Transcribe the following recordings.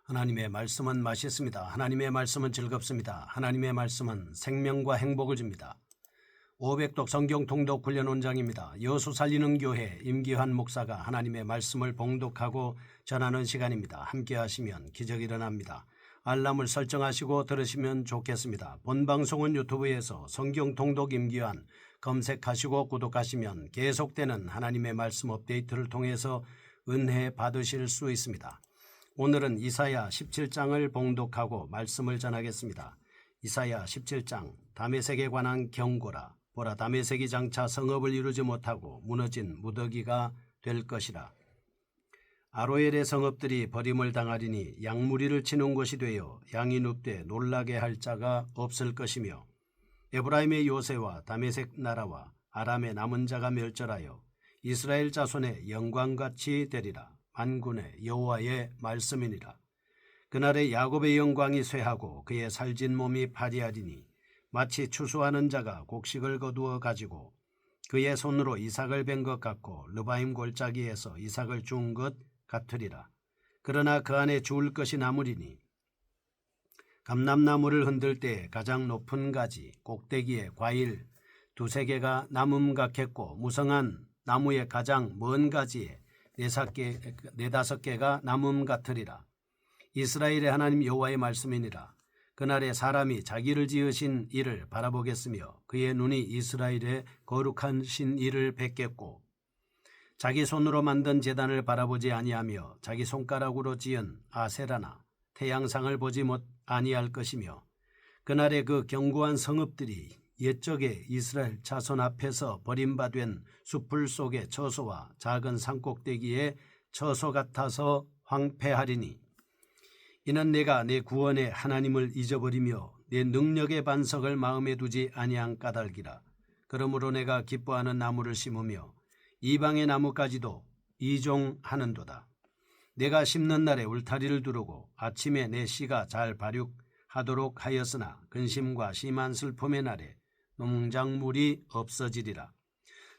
하나님의 말씀은 맛있습니다. 하나님의 말씀은 즐겁습니다. 하나님의 말씀은 생명과 행복을 줍니다. 500독 성경 통독 훈련 원장입니다. 여수 살리는 교회 임기환 목사가 하나님의 말씀을 봉독하고 전하는 시간입니다. 함께 하시면 기적이 일어납니다. 알람을 설정하시고 들으시면 좋겠습니다. 본 방송은 유튜브에서 성경 통독 임기환 검색하시고 구독하시면 계속되는 하나님의 말씀 업데이트를 통해서 은혜 받으실 수 있습니다. 오늘은 이사야 17장을 봉독하고 말씀을 전하겠습니다. 이사야 17장 다메섹에 관한 경고라. 보라, 다메섹이 장차 성읍을 이루지 못하고 무너진 무더기가 될 것이라. 아로엘의 성읍들이 버림을 당하리니 양무리를 치는 곳이 되어 양이 눕되 놀라게 할 자가 없을 것이며, 에브라임의 요새와 다메섹 나라와 아람의 남은 자가 멸절하여 이스라엘 자손의 영광같이 되리라. 만군의 여호와의 말씀이니라. 그날에 야곱의 영광이 쇠하고 그의 살진 몸이 파리하리니, 마치 추수하는 자가 곡식을 거두어 가지고 그의 손으로 이삭을 벤 것 같고 르바임 골짜기에서 이삭을 준 것 같으리라. 그러나 그 안에 주울 것이 남으리니, 감람나무를 흔들 때 가장 높은 가지 꼭대기에 과일 두세 개가 남음 같겠고, 무성한 나무의 가장 먼 가지에 네다섯 개가 남음 같으리라. 이스라엘의 하나님 여호와의 말씀이니라. 그날에 사람이 자기를 지으신 이를 바라보겠으며 그의 눈이 이스라엘의 거룩하신 이를 뵙겠고, 자기 손으로 만든 제단을 바라보지 아니하며 자기 손가락으로 지은 아세라나 태양상을 보지 아니할 것이며, 그날에 그 견고한 성읍들이 옛적에 이스라엘 자손 앞에서 버림받은 숲풀 속의 처소와 작은 산꼭대기의 처소 같아서 황폐하리니, 이는 내가 내 구원의 하나님을 잊어버리며 내 능력의 반석을 마음에 두지 아니한 까닭이라. 그러므로 내가 기뻐하는 나무를 심으며 이방의 나무까지도 이종하는도다. 내가 심는 날에 울타리를 두르고 아침에 내 씨가 잘 발육하도록 하였으나, 근심과 심한 슬픔의 날에 농작물이 없어지리라.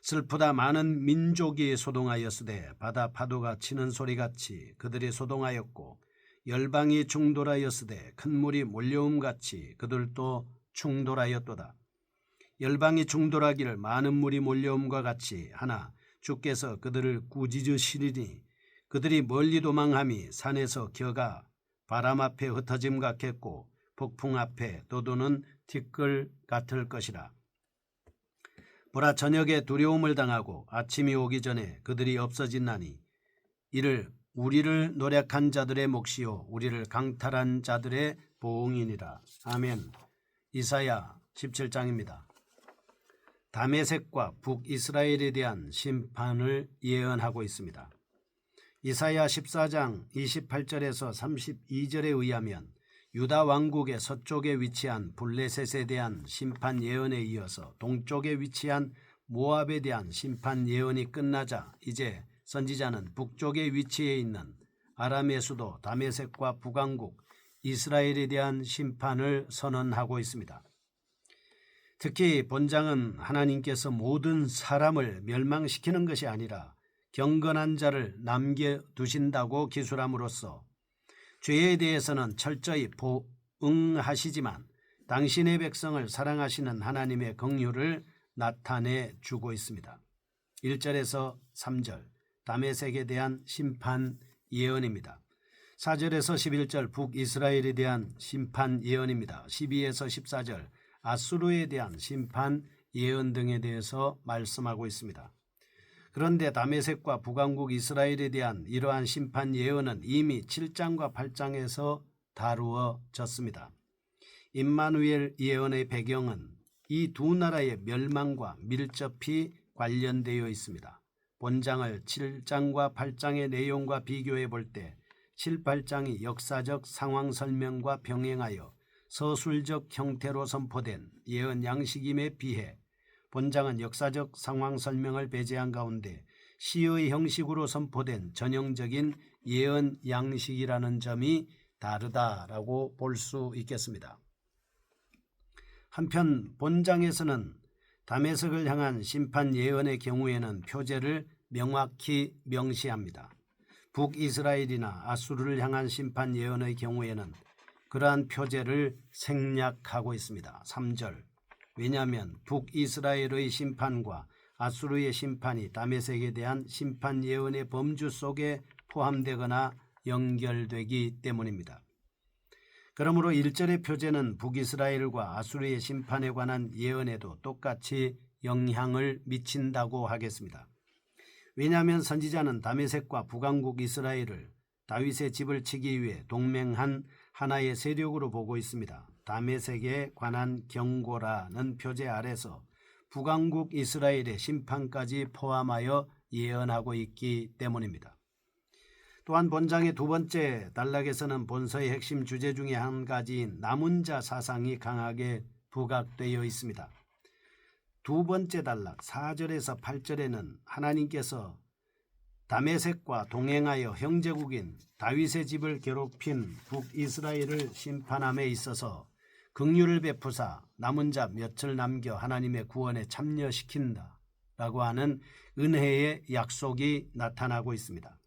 슬프다 많은 민족이 소동하였으되 바다 파도가 치는 소리같이 그들이 소동하였고, 열방이 충돌하였으되 큰 물이 몰려옴같이 그들도 충돌하였도다. 열방이 충돌하기를 많은 물이 몰려옴과 같이 하나 주께서 그들을 꾸짖으시리니, 그들이 멀리 도망함이 산에서 겨가 바람 앞에 흩어짐 같겠고 폭풍 앞에 떠도는 티끌 같을 것이라. 보라, 저녁에 두려움을 당하고 아침이 오기 전에 그들이 없어진나니, 이를 우리를 노력한 자들의 몫이요 우리를 강탈한 자들의 보응이니라. 아멘. 이사야 17장입니다. 다메섹과 북이스라엘에 대한 심판을 예언하고 있습니다. 이사야 14장 28절에서 32절에 의하면 유다 왕국의 서쪽에 위치한 블레셋에 대한 심판 예언에 이어서 동쪽에 위치한 모압에 대한 심판 예언이 끝나자 이제 선지자는 북쪽에 위치해 있는 아람의 수도 다메섹과 북왕국 이스라엘에 대한 심판을 선언하고 있습니다. 특히 본장은 하나님께서 모든 사람을 멸망시키는 것이 아니라 경건한 자를 남겨두신다고 기술함으로써 죄에 대해서는 철저히 보응하시지만 당신의 백성을 사랑하시는 하나님의 긍휼을 나타내 주고 있습니다. 1절에서 3절 다메섹에 대한 심판 예언입니다. 4절에서 11절 북이스라엘에 대한 심판 예언입니다. 12에서 14절 아수르에 대한 심판 예언 등에 대해서 말씀하고 있습니다. 그런데 다메섹과 북왕국 이스라엘에 대한 이러한 심판 예언은 이미 7장과 8장에서 다루어졌습니다. 임마누엘 예언의 배경은 이 두 나라의 멸망과 밀접히 관련되어 있습니다. 본장을 7장과 8장의 내용과 비교해 볼 때 7, 8장이 역사적 상황 설명과 병행하여 서술적 형태로 선포된 예언 양식임에 비해 본장은 역사적 상황 설명을 배제한 가운데 시의 형식으로 선포된 전형적인 예언 양식이라는 점이 다르다라고 볼 수 있겠습니다. 한편 본장에서는 다메섹을 향한 심판 예언의 경우에는 표제를 명확히 명시합니다. 북이스라엘이나 아수르를 향한 심판 예언의 경우에는 그러한 표제를 생략하고 있습니다. 3절. 왜냐하면 북이스라엘의 심판과 아수르의 심판이 다메섹에 대한 심판 예언의 범주 속에 포함되거나 연결되기 때문입니다. 그러므로 1절의 표제는 북이스라엘과 아수르의 심판에 관한 예언에도 똑같이 영향을 미친다고 하겠습니다. 왜냐하면 선지자는 다메섹과 북왕국 이스라엘을 다윗의 집을 치기 위해 동맹한 하나의 세력으로 보고 있습니다. 다메섹에 관한 경고라는 표제 아래서 북왕국 이스라엘의 심판까지 포함하여 예언하고 있기 때문입니다. 또한 본장의 두 번째 단락에서는 본서의 핵심 주제 중에 한 가지인 남은 자 사상이 강하게 부각되어 있습니다. 두 번째 단락 4절에서 8절에는 하나님께서 다메섹과 동행하여 형제국인 다윗의 집을 괴롭힌 북이스라엘을 심판함에 있어서 긍휼을 베푸사 남은 자 몇을 남겨 하나님의 구원에 참여시킨다 라고 하는 은혜의 약속이 나타나고 있습니다.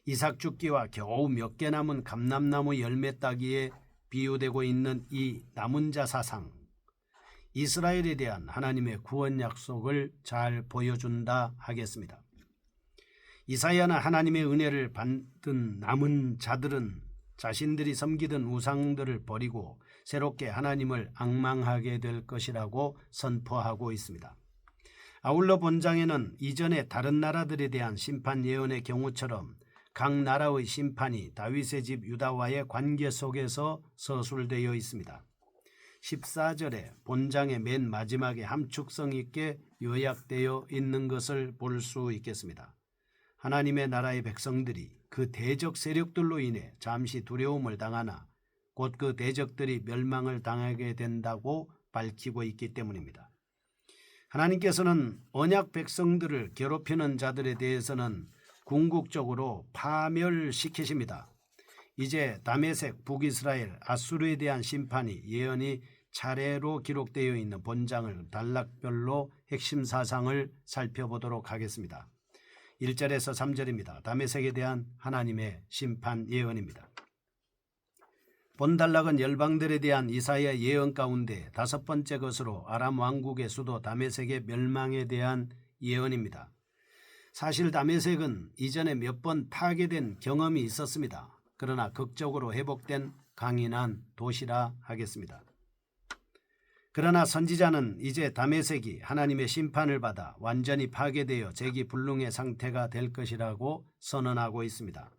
이삭 죽기와 겨우 몇 개 남은 감람나무 열매 따기에 비유되고 있는 이 남은 자 사상, 이스라엘에 대한 하나님의 구원 약속을 잘 보여준다 하겠습니다. 이사야는 하나님의 은혜를 받은 남은 자들은 자신들이 섬기던 우상들을 버리고 새롭게 하나님을 앙망하게 될 것이라고 선포하고 있습니다. 아울러 본장에는 이전의 다른 나라들에 대한 심판 예언의 경우처럼 각 나라의 심판이 다윗의 집 유다와의 관계 속에서 서술되어 있습니다. 14절에 본장의 맨 마지막에 함축성 있게 요약되어 있는 것을 볼 수 있겠습니다. 하나님의 나라의 백성들이 그 대적 세력들로 인해 잠시 두려움을 당하나 곧 그 대적들이 멸망을 당하게 된다고 밝히고 있기 때문입니다. 하나님께서는 언약 백성들을 괴롭히는 자들에 대해서는 궁극적으로 파멸시키십니다. 이제 다메섹, 북이스라엘, 아수르에 대한 심판이 예언이 차례로 기록되어 있는 본장을 단락별로 핵심 사상을 살펴보도록 하겠습니다. 1절에서 3절입니다. 다메섹에 대한 하나님의 심판 예언입니다. 본 단락은 열방들에 대한 이사야 예언 가운데 다섯 번째 것으로 아람 왕국의 수도 다메섹의 멸망에 대한 예언입니다. 사실 다메섹은 이전에 몇 번 파괴된 경험이 있었습니다. 그러나 극적으로 회복된 강인한 도시라 하겠습니다. 그러나 선지자는 이제 다메섹이 하나님의 심판을 받아 완전히 파괴되어 재기불능의 상태가 될 것이라고 선언하고 있습니다.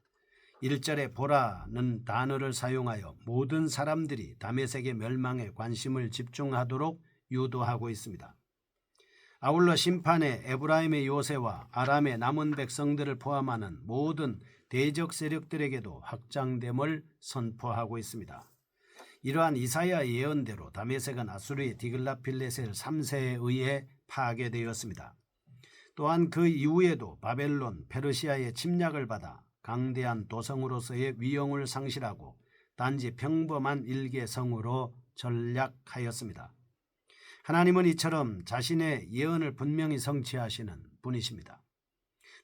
1절에 보라는 단어를 사용하여 모든 사람들이 다메섹의 멸망에 관심을 집중하도록 유도하고 있습니다. 아울러 심판에 에브라임의 요새와 아람의 남은 백성들을 포함하는 모든 대적 세력들에게도 확장됨을 선포하고 있습니다. 이러한 이사야 예언대로 다메섹은 아수르의 디글라필레셀 3세에 의해 파괴되었습니다. 또한 그 이후에도 바벨론, 페르시아의 침략을 받아 강대한 도성으로서의 위용을 상실하고 단지 평범한 일개 성으로 전락하였습니다. 하나님은 이처럼 자신의 예언을 분명히 성취하시는 분이십니다.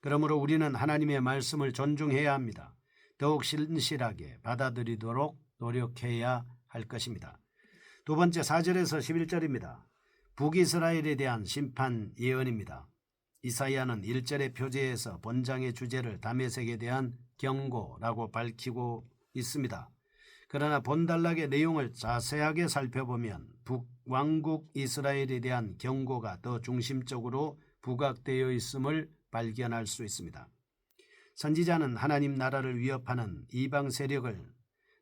그러므로 우리는 하나님의 말씀을 존중해야 합니다. 더욱 신실하게 받아들이도록 노력해야 할 것입니다. 두 번째 4절에서 11절입니다. 북이스라엘에 대한 심판 예언입니다. 이사야는 1절의 표제에서 본장의 주제를 다메섹에 대한 경고라고 밝히고 있습니다. 그러나 본단락의 내용을 자세하게 살펴보면 북왕국 이스라엘에 대한 경고가 더 중심적으로 부각되어 있음을 발견할 수 있습니다. 선지자는 하나님 나라를 위협하는 이방 세력을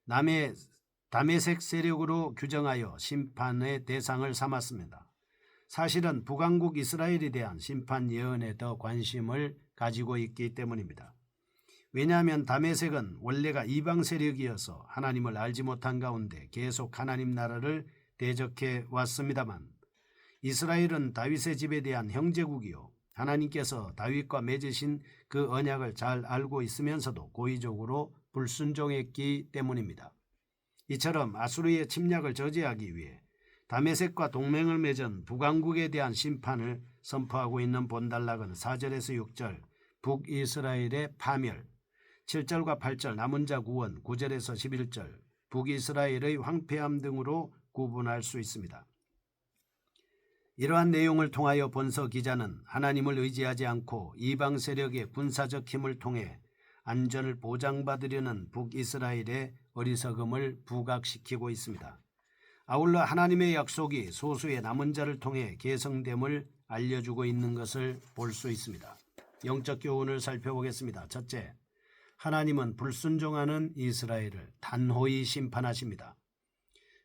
남의 다메섹 세력으로 규정하여 심판의 대상을 삼았습니다. 사실은 북왕국 이스라엘에 대한 심판 예언에 더 관심을 가지고 있기 때문입니다. 왜냐하면 다메섹은 원래가 이방 세력이어서 하나님을 알지 못한 가운데 계속 하나님 나라를 대적해 왔습니다만 이스라엘은 다윗의 집에 대한 형제국이요 하나님께서 다윗과 맺으신 그 언약을 잘 알고 있으면서도 고의적으로 불순종했기 때문입니다. 이처럼 아수르의 침략을 저지하기 위해 다메섹과 동맹을 맺은 북왕국에 대한 심판을 선포하고 있는 본단락은 4절에서 6절 북이스라엘의 파멸, 7절과 8절 남은 자 구원, 9절에서 11절 북이스라엘의 황폐함 등으로 구분할 수 있습니다. 이러한 내용을 통하여 본서 기자는 하나님을 의지하지 않고 이방 세력의 군사적 힘을 통해 안전을 보장받으려는 북이스라엘의 어리석음을 부각시키고 있습니다. 아울러 하나님의 약속이 소수의 남은 자를 통해 계승됨을 알려주고 있는 것을 볼 수 있습니다. 영적 교훈을 살펴보겠습니다. 첫째, 하나님은 불순종하는 이스라엘을 단호히 심판하십니다.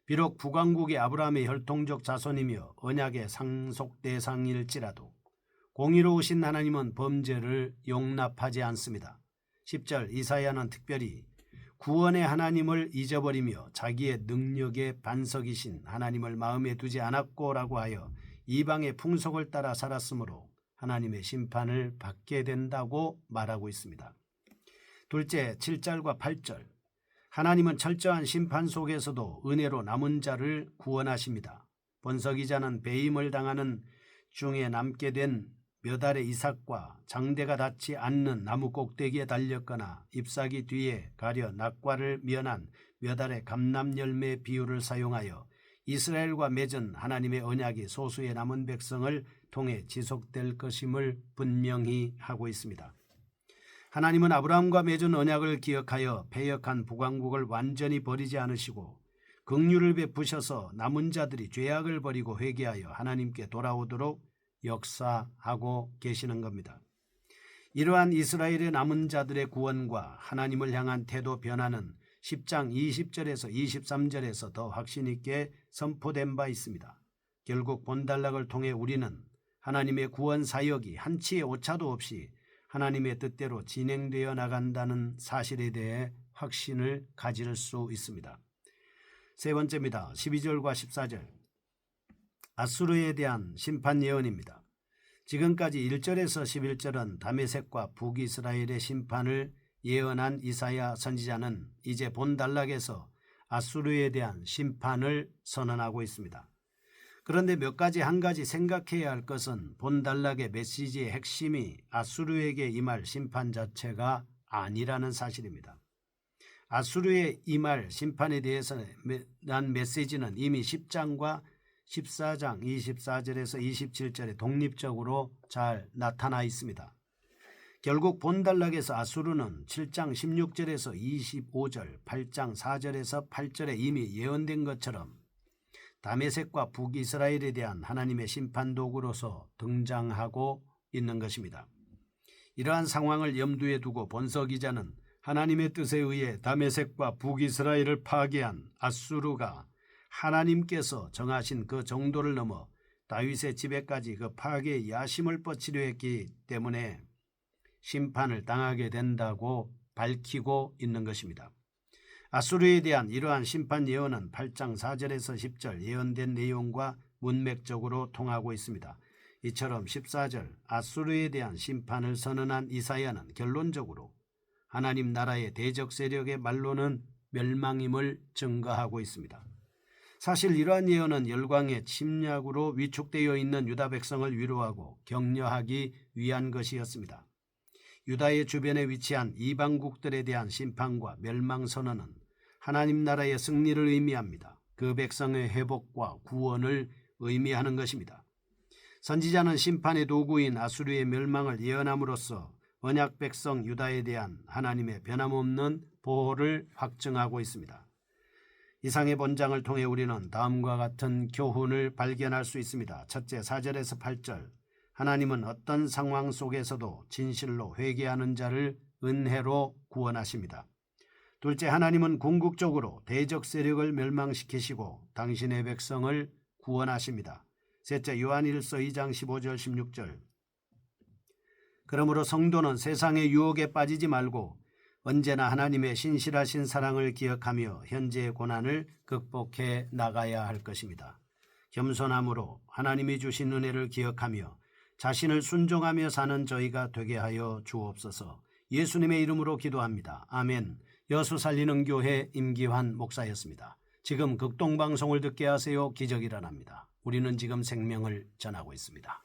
비록 북왕국이 아브라함의 혈통적 자손이며 언약의 상속 대상일지라도 공의로우신 하나님은 범죄를 용납하지 않습니다. 10절 이사야는 특별히 구원의 하나님을 잊어버리며 자기의 능력의 반석이신 하나님을 마음에 두지 않았고라고 하여 이방의 풍속을 따라 살았으므로 하나님의 심판을 받게 된다고 말하고 있습니다. 둘째, 7절과 8절 하나님은 철저한 심판 속에서도 은혜로 남은 자를 구원하십니다. 본서 기자는 배임을 당하는 중에 남게 된 몇 알의 이삭과 장대가 닿지 않는 나무 꼭대기에 달렸거나 잎사귀 뒤에 가려 낙과를 면한 몇 알의 감람 열매 비유를 사용하여 이스라엘과 맺은 하나님의 언약이 소수의 남은 백성을 통해 지속될 것임을 분명히 하고 있습니다. 하나님은 아브라함과 맺은 언약을 기억하여 패역한 북왕국을 완전히 버리지 않으시고 긍휼을 베푸셔서 남은 자들이 죄악을 버리고 회개하여 하나님께 돌아오도록 역사하고 계시는 겁니다. 이러한 이스라엘의 남은 자들의 구원과 하나님을 향한 태도 변화는 10장 20절에서 23절에서 더 확신 있게 선포된 바 있습니다. 결국 본달락을 통해 우리는 하나님의 구원 사역이 한치의 오차도 없이 하나님의 뜻대로 진행되어 나간다는 사실에 대해 확신을 가질 수 있습니다. 세 번째입니다. 12절과 14절 아수르에 대한 심판 예언입니다. 지금까지 1절에서 11절은 다메섹과 북이스라엘의 심판을 예언한 이사야 선지자는 이제 본달락에서 아수르에 대한 심판을 선언하고 있습니다. 그런데 한 가지 생각해야 할 것은 본달락의 메시지의 핵심이 아수르에게 임할 심판 자체가 아니라는 사실입니다. 아수르에 임할 심판에 대해서는 메시지는 이미 10장과 14장 24절에서 27절에 독립적으로 잘 나타나 있습니다. 결국 본달락에서 아수르는 7장 16절에서 25절, 8장 4절에서 8절에 이미 예언된 것처럼 다메섹과 북이스라엘에 대한 하나님의 심판 도구로서 등장하고 있는 것입니다. 이러한 상황을 염두에 두고 본서 기자는 하나님의 뜻에 의해 다메섹과 북이스라엘을 파괴한 아수르가 하나님께서 정하신 그 정도를 넘어 다윗의 집에까지 그 파괴의 야심을 뻗치려 했기 때문에 심판을 당하게 된다고 밝히고 있는 것입니다. 아수르에 대한 이러한 심판 예언은 8장 4절에서 10절 예언된 내용과 문맥적으로 통하고 있습니다. 이처럼 14절 아수르에 대한 심판을 선언한 이사야는 결론적으로 하나님 나라의 대적 세력의 말로는 멸망임을 증거하고 있습니다. 사실 이러한 예언은 열광의 침략으로 위축되어 있는 유다 백성을 위로하고 격려하기 위한 것이었습니다. 유다의 주변에 위치한 이방국들에 대한 심판과 멸망 선언은 하나님 나라의 승리를 의미합니다. 그 백성의 회복과 구원을 의미하는 것입니다. 선지자는 심판의 도구인 아수르의 멸망을 예언함으로써 언약 백성 유다에 대한 하나님의 변함없는 보호를 확증하고 있습니다. 이상의 본장을 통해 우리는 다음과 같은 교훈을 발견할 수 있습니다. 첫째, 4절에서 8절 하나님은 어떤 상황 속에서도 진실로 회개하는 자를 은혜로 구원하십니다. 둘째, 하나님은 궁극적으로 대적 세력을 멸망시키시고 당신의 백성을 구원하십니다. 셋째, 요한일서 2장 15절 16절 그러므로 성도는 세상의 유혹에 빠지지 말고 언제나 하나님의 신실하신 사랑을 기억하며 현재의 고난을 극복해 나가야 할 것입니다. 겸손함으로 하나님이 주신 은혜를 기억하며 자신을 순종하며 사는 저희가 되게 하여 주옵소서. 예수님의 이름으로 기도합니다. 아멘. 여수 살리는 교회 임기환 목사였습니다. 지금 극동방송을 듣게 하세요. 기적이 일어납니다. 우리는 지금 생명을 전하고 있습니다.